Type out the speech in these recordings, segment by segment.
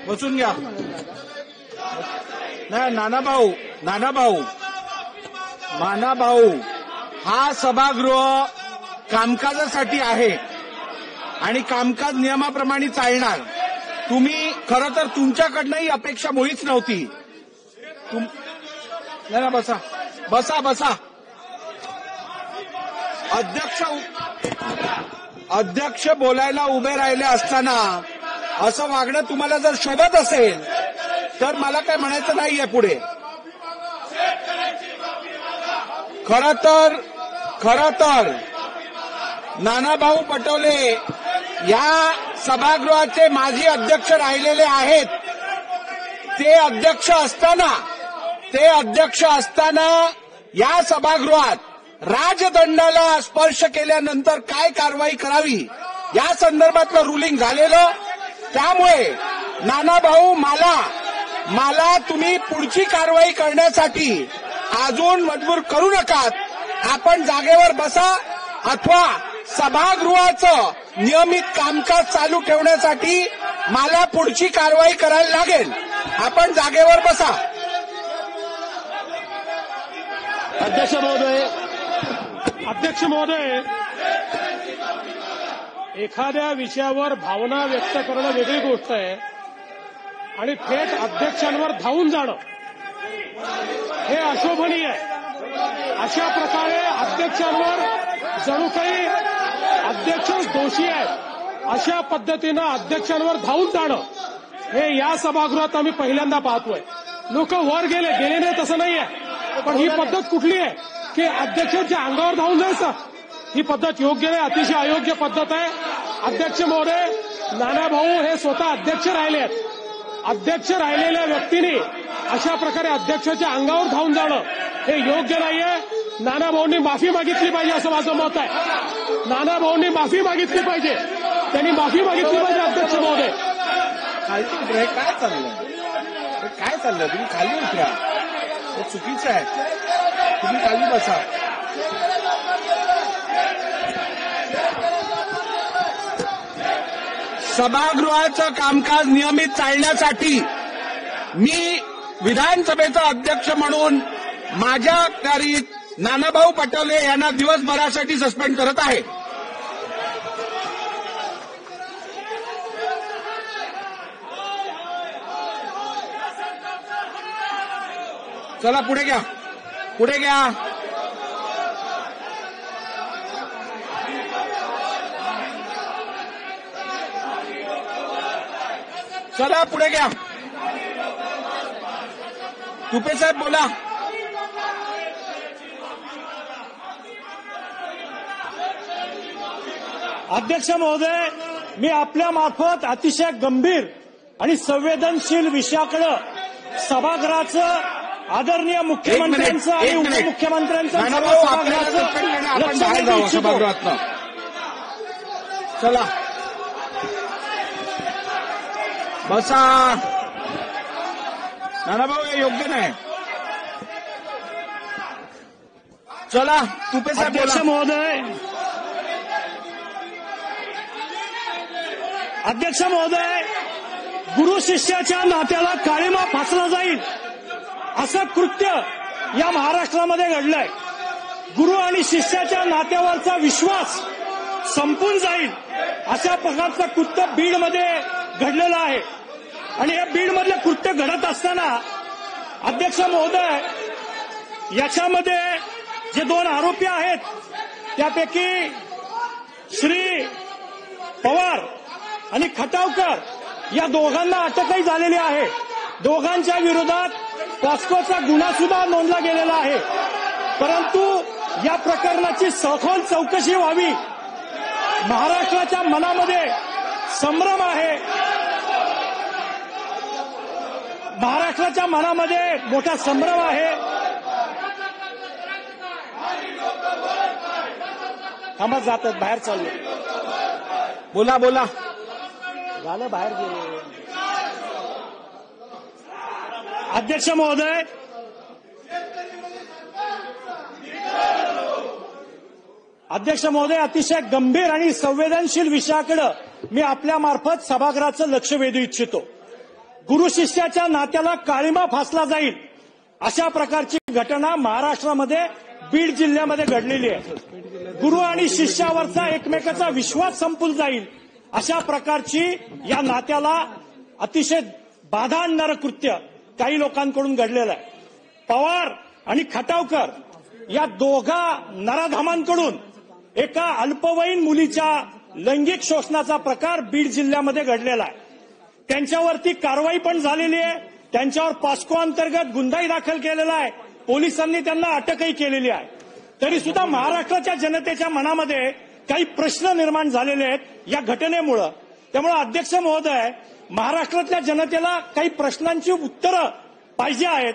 बसून घ्या. नाही नानाभाऊ हा सभागृह कामकाजासाठी आहे आणि कामकाज नियमाप्रमाणे चालणार. तुम्ही खरं तर तुमच्याकडनंही अपेक्षा मुळीच नव्हती. नाही बसा. अध्यक्ष बोलायला उभे राहिले असताना असं वागणं तुम्हाला जर शोभत असेल तर मला काय म्हणायचं नाहीये पुढे. खरं तर नानाभाऊ पटोले या सभागृहाचे माजी अध्यक्ष राहिलेले आहेत. ते अध्यक्ष असताना या सभागृहात राजदंडाला स्पर्श केल्यानंतर काय कारवाई करावी या संदर्भातलं रुलिंग झालेलं. त्यामुळे नानाभाऊ मला तुम्ही पुढची कारवाई करण्यासाठी अजून मजबूर करू नका. आपण जागेवर बसा अथवा सभागृहाचं नियमित कामकाज चालू ठेवण्यासाठी मला पुढची कारवाई करायला लागेल. आपण जागेवर बसा. अध्यक्ष महोदय, एखाद्या विषयावर भावना व्यक्त करणं वेगळी गोष्ट आहे आणि थेट अध्यक्षांवर धावून जाणं हे अशोभनीय आहे. अशा प्रकारे अध्यक्षांवर जणू काही अध्यक्षच दोषी आहेत अशा पद्धतीनं अध्यक्षांवर धावून जाणं हे या सभागृहात आम्ही पहिल्यांदा पाहतोय. लोक वर गेले नाही तसं नाहीये, पण ही पद्धत कुठली आहे की अध्यक्षांच्या अंगावर धावून जायचं? ही पद्धत योग्य नाही, अतिशय अयोग्य पद्धत आहे. अध्यक्ष महोदय, नानाभाऊ हे स्वतः अध्यक्ष राहिले आहेत. अध्यक्ष राहिलेल्या व्यक्तीने अशा प्रकारे अध्यक्षाच्या अंगावर धावून जाणं हे योग्य नाहीये. नानाभाऊंनी माफी मागितली पाहिजे असं माझं मत आहे. नानाभाऊंनी माफी मागितली पाहिजे, त्यांनी माफी मागितली पाहिजे. अध्यक्ष महोदय, काय चाललंय तुम्ही खाली उठा. हे चुकीचं आहे. तुम्ही खाली बसा. सभागृहाचं कामकाज नियमित चालण्यासाठी मी विधानसभेचा अध्यक्ष म्हणून माझ्या अखत्यारीत नानाभाऊ पटोले यांना दिवसभरासाठी सस्पेंड करत आहे. चला पुढे घ्या. चला पुढे घ्या. तुपे साहेब बोला. अध्यक्ष महोदय, मी आपल्या मार्फत अतिशय गंभीर आणि संवेदनशील विषयाकडे सभागृहाचं आदरणीय मुख्यमंत्र्यांचं आणि उपमुख्यमंत्र्यांचं सभागृहात. चला बसा. नानाभाऊ हे योग्य नाही. चला तुपे साहेब. अध्यक्ष महोदय, गुरु शिष्याच्या नात्याला काळिमा फासला जाईल असं कृत्य या महाराष्ट्रामध्ये घडलंय. गुरु आणि शिष्याच्या नात्यावरचा विश्वास संपून जाईल अशा प्रकारचं कृत्य बीडमध्ये घडलेलं आहे. आणि या बीडमधलं कृत्य घडत असताना अध्यक्ष महोदय, याच्यामध्ये जे 2 आरोपी आहेत त्यापैकी श्री पवार आणि खटावकर या दोघांना अटकही झालेली आहे. दोघांच्या विरोधात पॉस्कोचा गुन्हा सुद्धा नोंदला गेलेला आहे. परंतु या प्रकरणाची सखोल चौकशी व्हावी. महाराष्ट्राच्या मनामध्ये संभ्रम आहे. महाराष्ट्राच्या मनामध्ये मोठा संभ्रम आहे. थांबा, जातात बाहेर चालले. बोला झालं, बाहेर गेले. अध्यक्ष महोदय, अतिशय गंभीर आणि संवेदनशील विषयाकडे मी आपल्या मार्फत सभागृहाचं लक्ष वेधू इच्छितो. गुरु शिष्याच्या नात्याला काळिमा फासला जाईल अशा प्रकारची घटना महाराष्ट्रामध्ये बीड जिल्ह्यामध्ये घडलेली आहे। गुरु आणि शिष्यावरचा एकमेकाचा विश्वास संपून जाईल अशा प्रकारची या नात्याला अतिशय बाधा आणणारं कृत्य काही लोकांकडून घडलेलं आहे। पवार आणि खटावकर या दोघा नराधामांकडून एका अल्पवयीन मुलीच्या लैंगिक शोषणाचा प्रकार बीड जिल्ह्यामध्ये घडलेला आहे। त्यांच्यावरती कारवाई पण झालेली आहे। त्यांच्यावर पॉस्को अंतर्गत गुन्हाही दाखल केलेला आहे। पोलिसांनी त्यांना अटकही केलेली आहे। तरी सुद्धा महाराष्ट्राच्या जनतेच्या मनामध्ये काही प्रश्न निर्माण झालेले आहेत या घटनेमुळे। त्यामुळे अध्यक्ष महोदय, महाराष्ट्रातल्या जनतेला काही प्रश्नांची उत्तरं पाहिजे आहेत।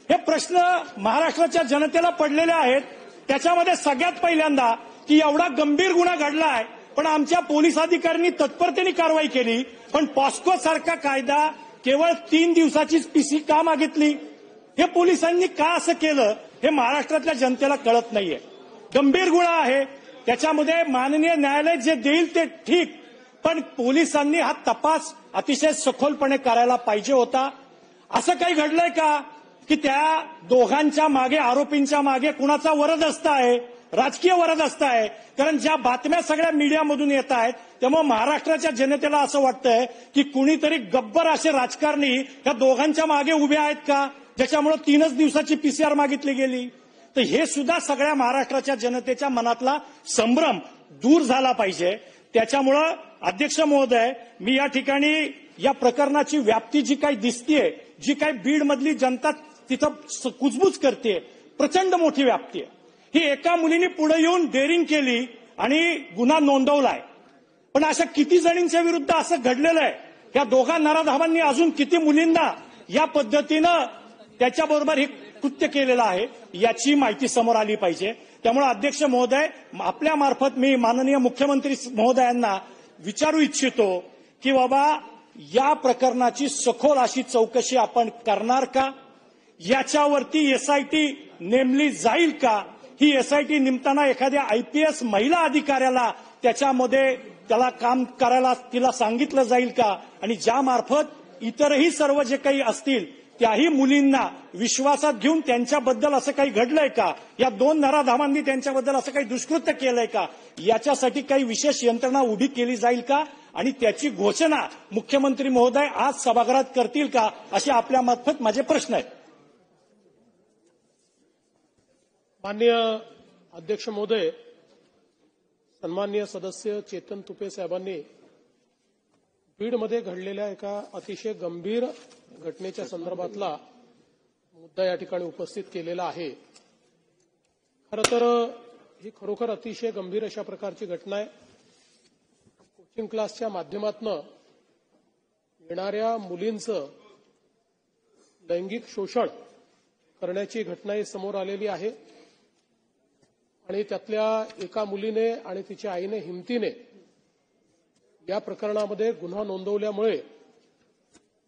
हे प्रश्न महाराष्ट्राच्या जनतेला पडलेले आहेत। त्याच्यामध्ये सगळ्यात पहिल्यांदा की एवढा गंभीर गुन्हा घडलाय पण आमच्या पोलीस अधिकाऱ्यांनी तत्परतेने कारवाई केली, पण पॉस्को सारखा कायदा केवळ 3 दिवसाचीच पीसी का मागितली? हे पोलिसांनी का असं केलं हे महाराष्ट्रातल्या जनतेला कळत नाहीये। गंभीर गुन्हा आहे, त्याच्यामध्ये माननीय न्यायालय जे देईल ते ठीक, पण पोलिसांनी हा तपास अतिशय सखोलपणे करायला पाहिजे होता। असं काही घडलंय का की त्या दोघांच्या मागे, आरोपींच्या मागे कुणाचा वरदहस्त आहे, राजकीय वरदहस्त आहे? कारण ज्या बातम्या सगळ्या मीडियामधून येत आहेत त्यामुळे महाराष्ट्राच्या जनतेला असं वाटतंय की कुणीतरी गब्बर असे राजकारणी या दोघांच्या मागे उभे आहेत का, ज्याच्यामुळे 3च दिवसाची पीसीआर मागितली गेली? तर हे सुद्धा सगळ्या महाराष्ट्राच्या जनतेच्या मनातला संभ्रम दूर झाला पाहिजे। त्याच्यामुळं अध्यक्ष महोदय, मी या ठिकाणी या प्रकरणाची व्याप्ती जी काही दिसतीये, जी काही बीडमधली जनता तिथं कुजबूज करते, प्रचंड मोठी व्याप्ती आहे। ही एका मुलीने पुढे येऊन डेअरिंग केली आणि गुन्हा नोंदवलाय, पण अशा किती जणींच्या विरुद्ध असं घडलेलं आहे? या दोघा नराधामांनी अजून किती मुलींना या पद्धतीनं त्याच्याबरोबर हे कृत्य केलेलं आहे याची माहिती समोर आली पाहिजे। त्यामुळे अध्यक्ष महोदय, आपल्या मार्फत मी माननीय मुख्यमंत्री महोदयांना विचारू इच्छितो की बाबा या प्रकरणाची सखोल अशी चौकशी आपण करणार का? याच्यावरती एसआयटी नेमली जाईल का? ही एसआयटी नेमताना एखाद्या आयपीएस महिला अधिकाऱ्याला त्याच्यामध्ये त्याला काम करायला तिला सांगितलं जाईल का? आणि ज्या मार्फत इतरही सर्व जे काही असतील त्याही मुलींना विश्वासात घेऊन त्यांच्याबद्दल असं काही घडलंय का? या 2 नराधामांनी त्यांच्याबद्दल असं काही दुष्कृत्य केलंय का? याच्यासाठी काही विशेष यंत्रणा उभी केली जाईल का? आणि त्याची घोषणा मुख्यमंत्री महोदय आज सभागृहात करतील का? असे आपल्या मार्फत माझे प्रश्न आहेत। माननीय अध्यक्ष महोदय, सन्माननीय सदस्य चेतन तुपे साहेबांनी बीडमध्ये घडलेल्या एका अतिशय गंभीर घटनेच्या संदर्भातला मुद्दा या ठिकाणी उपस्थित केलेला आहे। खरं तर ही खरोखर अतिशय गंभीर अशा प्रकारची घटना आहे। कोचिंग क्लासच्या माध्यमातून येणाऱ्या मुलींचं लैंगिक शोषण करण्याची घटना ही समोर आलेली आहे आणि त्यातल्या एका मुलीने आणि तिच्या आईने हिमतीने या प्रकरणामध्ये गुन्हा नोंदवल्यामुळे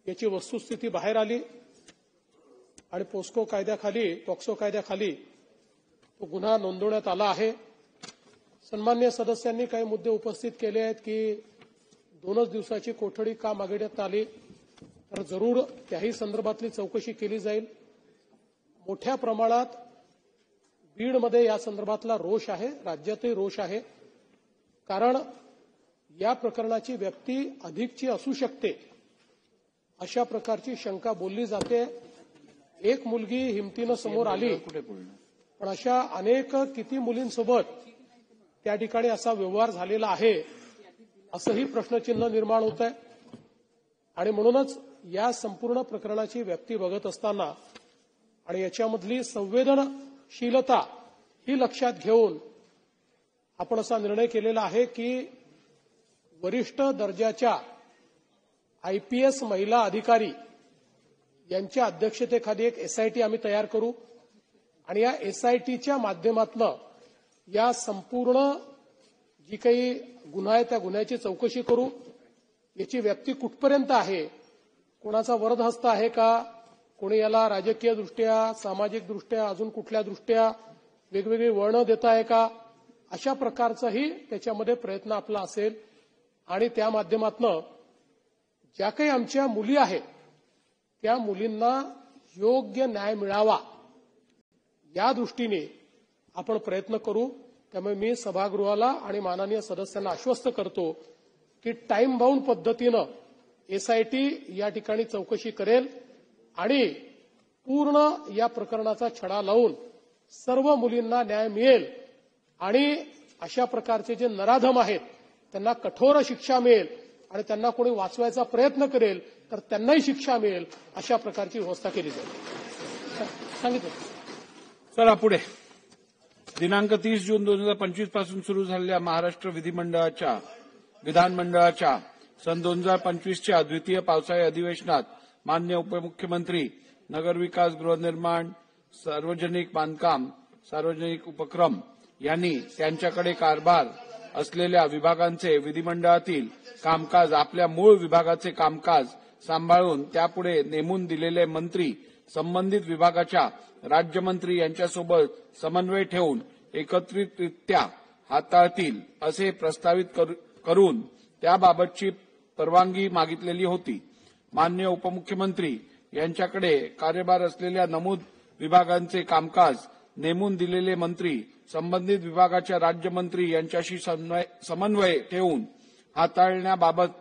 याची वस्तुस्थिती बाहेर आली आणि पॉक्सो कायद्याखाली तो गुन्हा नोंदवण्यात आला आहे। सन्माननीय सदस्यांनी काही मुद्दे उपस्थित केले आहेत की 2च दिवसाची कोठडी का मागण्यात आली, तर जरूर त्याही संदर्भातली चौकशी केली जाईल। मोठ्या प्रमाणात बीडमध्ये या संदर्भातला रोष आहे, राज्यातही रोष आहे, कारण या प्रकरणाची व्याप्ती अधिकची असू शकते अशा प्रकारची शंका बोलली जाते। एक मुलगी हिमतीनं समोर आली, पण अशा अनेक किती मुलींसोबत त्या ठिकाणी असा व्यवहार झालेला आहे असंही प्रश्नचिन्ह निर्माण होत आहे। आणि म्हणूनच या संपूर्ण प्रकरणाची व्याप्ती बघत असताना आणि याच्यामधली संवेदनशीलता ही लक्षात घेऊन आपण असा निर्णय केलेला आहे की वरिष्ठ दर्जाच्या आयपीएस महिला अधिकारी यांच्या अध्यक्षतेखाली एक एसआयटी आम्ही तयार करू आणि या एसआयटीच्या माध्यमातून या संपूर्ण जी काही गुन्हा आहे त्या गुन्ह्याची चौकशी करू। याची व्याप्ती कुठपर्यंत आहे, कोणाचा वरदहस्त आहे का, कोणी याला राजकीय दृष्ट्या, सामाजिक दृष्ट्या, अजून कुठल्या दृष्ट्या वेगवेगळी वळणं देत आहे का, अशा प्रकारचाही त्याच्यामध्ये प्रयत्न आपला असेल। आणि त्या माध्यमातून ज्या काही आमच्या मुली आहेत त्या मुलींना योग्य न्याय मिळावा या दृष्टीने आपण प्रयत्न करू. त्यामुळे मी सभागृहाला आणि माननीय सदस्यांना आश्वस्त करतो की टाइम बाउंड पद्धतीनं एसआयटी या ठिकाणी चौकशी करेल आणि पूर्ण या प्रकरणाचा छडा लावून सर्व मुलींना न्याय मिळेल आणि अशा प्रकारचे जे नराधम आहेत त्यांना कठोर शिक्षा मिळेल आणि त्यांना कोणी वाचवायचा प्रयत्न करेल तर त्यांनाही शिक्षा मिळेल अशा प्रकारची व्यवस्था केली जाईल. सांगितलं. चला पुढे. दिनांक 30 जून 2025 पासून सुरू झालेल्या महाराष्ट्र विधानमंडळाच्या सन 2025च्या द्वितीय पावसाळी अधिवेशनात माननीय उपमुख्यमंत्री नगरविकास, गृहनिर्माण, सार्वजनिक बांधकाम, सार्वजनिक उपक्रम यांनी त्यांच्याकडे कारभार असलेल्या विभागांचे विधिमंडळातील कामकाज आपल्या मूळ विभागाचे कामकाज सांभाळून त्यापुढे नेमून दिलेले मंत्री संबंधित विभागाच्या राज्यमंत्री यांच्यासोबत समन्वय ठेवून एकत्रितरित्या हाताळतील असे प्रस्तावित करून त्याबाबतची परवानगी मागितलेली होती. माननीय उपमुख्यमंत्री यांच्याकडे कार्यभार असलेल्या नमूद विभागांचे कामकाज नेमून दिलेले मंत्री संबंधित विभागाच्या राज्यमंत्री यांच्याशी समन्वय ठेवून हाताळण्याबाबत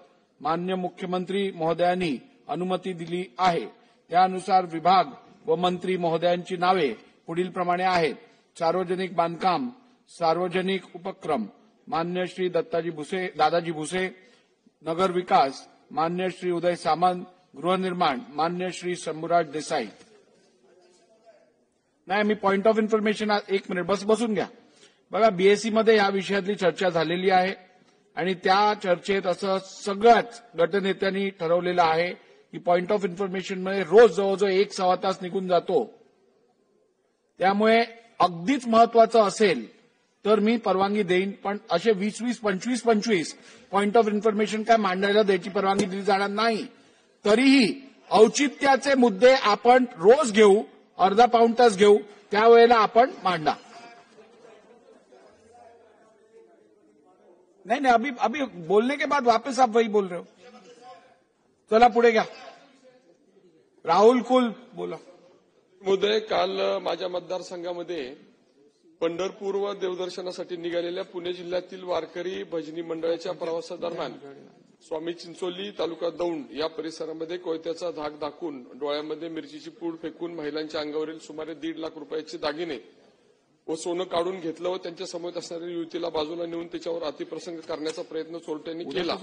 माननीय मुख्यमंत्री महोदयांनी अनुमती दिली आहे. त्यानुसार विभाग व मंत्री महोदयांची नावे पुढीलप्रमाणे आहेत. सार्वजनिक बांधकाम, सार्वजनिक उपक्रम मान्य श्री दादाजी भुसे, नगर विकास मान्य श्री उदय सामंत, गृहनिर्माण मान्य श्री शंभूराज देसाई. नाही, मी पॉइंट ऑफ इन्फॉर्मेशन एक मिनिट बसून घ्या. बघा, बीएससी मध्ये या विषयातली चर्चा झालेली आहे आणि त्या चर्चेत असं सगळ्याच गटनेत्यांनी ठरवलेलं आहे की पॉइंट ऑफ इन्फॉर्मेशन मध्ये रोज जवळजवळ 1-1.25 तास निघून जातो. त्यामुळे अगदीच महत्वाचं असेल तर मी परवानगी देईन, पण असे 20-20, 25-25 पॉइंट ऑफ इन्फॉर्मेशन काय मांडायला द्यायची परवानगी दिली जाणार नाही. तरीही औचित्याचे मुद्दे आपण रोज घेऊ, अर्धा पाऊण तास घेऊ, त्यावेळेला आपण मांडा. नहीं, अभी बोलने के बाद वापस आप वही बोल रहे हो. चला पुढे घ्या. राहुल कुल बोला. महोदय, काल माझ्या मतदारसंघामध्ये पंढरपूर व देवदर्शनासाठी निघालेल्या पुणे जिल्ह्यातील वारकरी भजनी मंडळाच्या प्रवासादरम्यान स्वामी चिंचोली तालुका दौंड या परिसरामध्ये कोयत्याचा धाक दाखवून डोळ्यामध्ये मिरचीची पूड फेकून महिलांच्या अंगावरील सुमारे 1.5 लाख रुपयाचे दागिने व सोनं काढून घेतलं व त्यांच्या समोर असणाऱ्या युवतीला बाजूला नेऊन त्याच्यावर अतिप्रसंग करण्याचा प्रयत्न चोरट्यांनी केला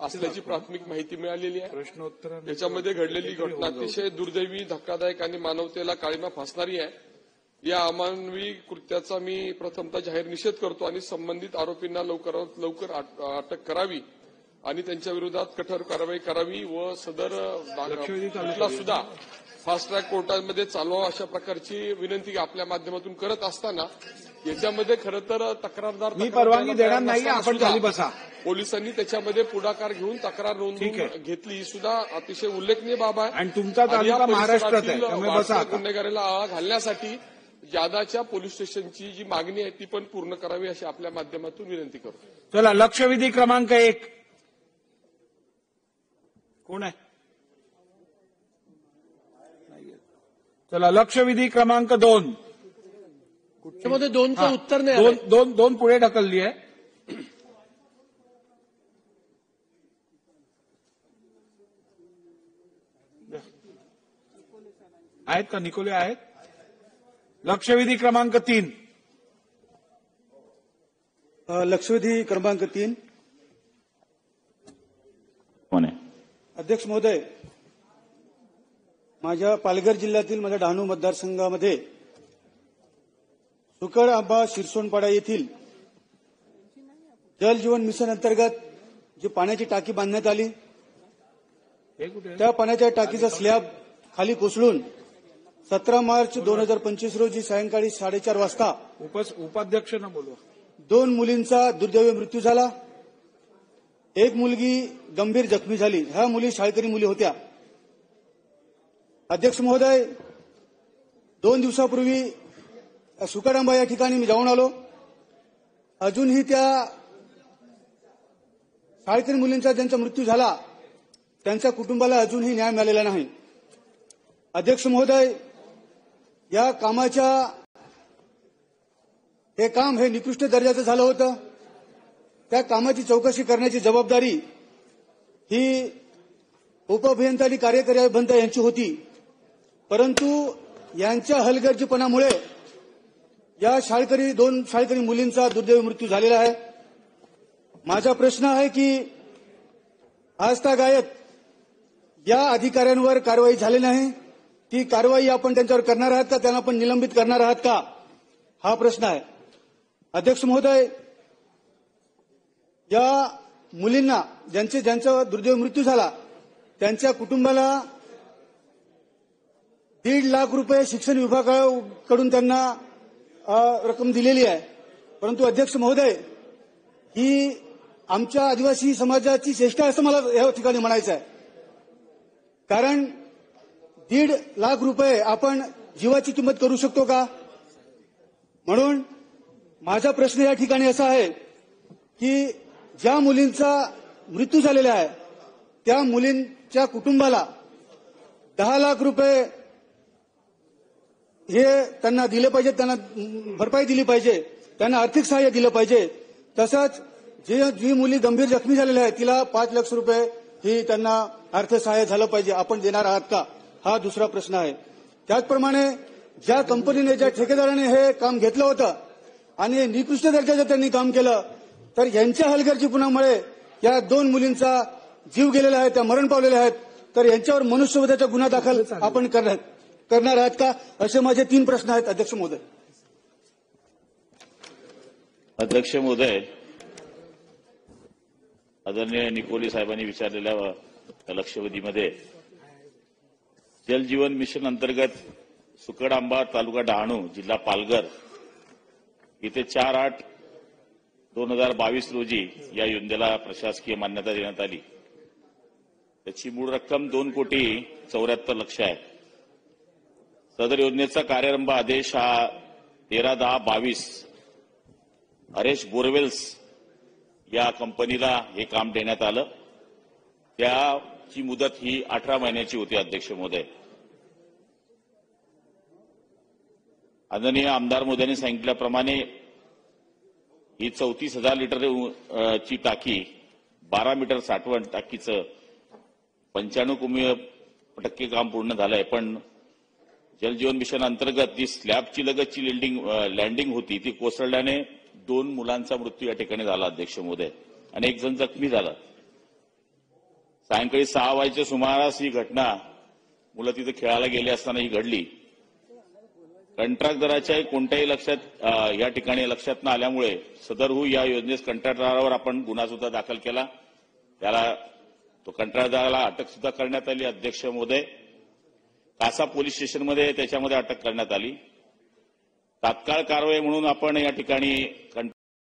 असल्याची प्राथमिक माहिती मिळालेली आहे. याच्यामध्ये घडलेली घटना अतिशय दुर्दैवी, धक्कादायक आणि मानवतेला काळिमा फासणारी आहे. या अमानवी कृत्याचा मी प्रथमतः जाहीर निषेध करतो आणि संबंधित आरोपींना लवकरात लवकर अटक करावी आणि त्यांच्या विरोधात कठोर कारवाई करावी व सदर खटला सुद्धा फास्ट ट्रॅक कोर्टामध्ये चालवावा अशा प्रकारची विनंती आपल्या माध्यमातून करत असताना याच्यामध्ये खरं तर तक्रारदार मी परवानगी देणार नाही, आपण खाली बसा. पोलिसांनी त्याच्यामध्ये पुढाकार घेऊन तक्रार नोंदवून घेतली ही सुद्धा अतिशय उल्लेखनीय बाब आहे. आणि तुमचा तालुका महाराष्ट्रात आहे, त्यामुळे बसा. गुन्हेगारीला आळा घालण्यासाठी जादाच्या पोलीस स्टेशनची जी मागणी आहे ती पण पूर्ण करावी अशी आपल्या माध्यमातून विनंती करतो. चला, लक्षवेधी क्रमांक 1 कोण आहे? चला, लक्षवेधी क्रमांक 2 त्यामध्ये 2चं उत्तर नाही. दोन पुढे ढकलली आहे. आहेत का? निकोले आहेत. लक्षवेधी क्रमांक 3 लक्षवेधी क्रमांक 3 अध्यक्ष महोदय, माझ्या पालघर जिल्ह्यातील माझ्या डहाणू मतदारसंघामध्ये सुकड आंबा शिरसोनपाडा येथील जल जीवन मिशन अंतर्गत जी पाण्याची टाकी बांधण्यात आली त्या पाण्याच्या टाकीचा स्लॅब खाली कोसळून 17 मार्च 2025 रोजी सायंकाळी 4:30 वाजता उपाध्यक्षांना बोलवा. 2 मुलींचा दुर्दैवी मृत्यू झाला. एक मुलगी गंभीर जखमी झाली. ह्या मुली शाळकरी मुली होत्या. अध्यक्ष महोदय, 2 दिवसापूर्वी सुकडांबा या ठिकाणी मी जाऊन आलो. अजूनही त्या शाळकरी मुलींचा ज्यांचा मृत्यू झाला त्यांच्या कुटुंबाला अजूनही न्याय मिळालेला नाही. अध्यक्ष महोदय, या कामाच्या हे काम हे निकृष्ट दर्जाचं झालं होतं. त्या कामाची चौकशी करण्याची जबाबदारी ही उपअभियंता आणि कार्यकारी अभियंता यांची होती. परंतु यांच्या हलगर्जीपणामुळे या दोन शाळकरी मुलींचा दुर्दैवी मृत्यू झालेला आहे. माझा प्रश्न आहे की आजतागायत या अधिकाऱ्यांवर कारवाई झाली नाही. ती कारवाई आपण त्यांच्यावर करणार आहात का? त्यांना आपण निलंबित करणार आहात का? हा प्रश्न आहे. अध्यक्ष महोदय, या मुलींना ज्यांचा दुर्दैवी मृत्यू झाला त्यांच्या कुटुंबाला 1.5 लाख रुपये शिक्षण विभागाकडून त्यांना रक्कम दिलेली आहे. परंतु अध्यक्ष महोदय, ही आमच्या आदिवासी समाजाची चेष्टा असं मला या ठिकाणी म्हणायचं आहे. कारण 1.5 लाख रुपये आपण जीवाची किंमत करू शकतो का? म्हणून माझा प्रश्न या ठिकाणी असा आहे की ज्या मुलींचा मृत्यू झालेला आहे त्या मुलींच्या कुटुंबाला 10 लाख रुपये हे त्यांना दिले पाहिजे, त्यांना भरपाई दिली पाहिजे, त्यांना आर्थिक सहाय्य दिलं पाहिजे. तसंच जी मुली गंभीर जखमी झालेल्या आहेत तिला 5 लाख रुपये ही त्यांना अर्थसहाय्य झालं पाहिजे. आपण देणार आहात का? हा दुसरा प्रश्न आहे. त्याचप्रमाणे ज्या कंपनीने, ज्या ठेकेदाराने हे काम घेतलं होतं आणि निकृष्ट दर्जाचं त्यांनी काम केलं, तर यांच्या हलगर्जीपणामुळे या 2 मुलींचा जीव गेलेला आहे, त्या मरण पावलेल्या आहेत. तर यांच्यावर मनुष्यवधाचा गुन्हा दाखल आपण करणार आहात का? असे माझे 3 प्रश्न आहेत अध्यक्ष महोदय. अध्यक्ष महोदय, आदरणीय निकोली साहेबांनी विचारलेल्या लक्षवेधीमध्ये जल जीवन मिशन अंतर्गत सुकडआंबा, तालुका डहाणू, जिल्हा पालघर इथे 4/8/2022 रोजी या योजनेला प्रशासकीय मान्यता देण्यात आली. त्याची मूळ रक्कम 2,74,00,000 आहे. सदर योजनेचा कार्यारंभ आदेश हा 13/10/22 हरेश बोरवेल्स या कंपनीला हे काम देण्यात आलं. त्याची मुदत ही 18 महिन्याची होती. अध्यक्ष महोदय, आदरणीय आमदार मोदयांनी सांगितल्याप्रमाणे ही 34,000 लिटर ची टाकी, 12 मीटर साठवण टाकीचं 95% काम पूर्ण झालंय. पण जलजीवन मिशन अंतर्गत जी स्लॅबची लगतची लँडिंग होती ती कोसळल्याने 2 मुलांचा मृत्यू या ठिकाणी झाला. अध्यक्ष महोदय, आणि 1 जण जखमी झाला. सायंकाळी 6 वाजेच्या सुमारास ही घटना, मुलं तिथे खेळायला गेले असताना ही घडली. कंत्राटदाराच्या कोणत्याही या ठिकाणी लक्षात न आल्यामुळे सदरहू या योजनेस कंत्राटदारावर आपण गुन्हा सुद्धा दाखल केला. तो कंत्राटदाराला अटक सुद्धा करण्यात आली. अध्यक्ष महोदय, कासा पोलीस स्टेशनमध्ये त्याच्यामध्ये अटक करण्यात आली. तात्काळ कारवाई म्हणून आपण या ठिकाणी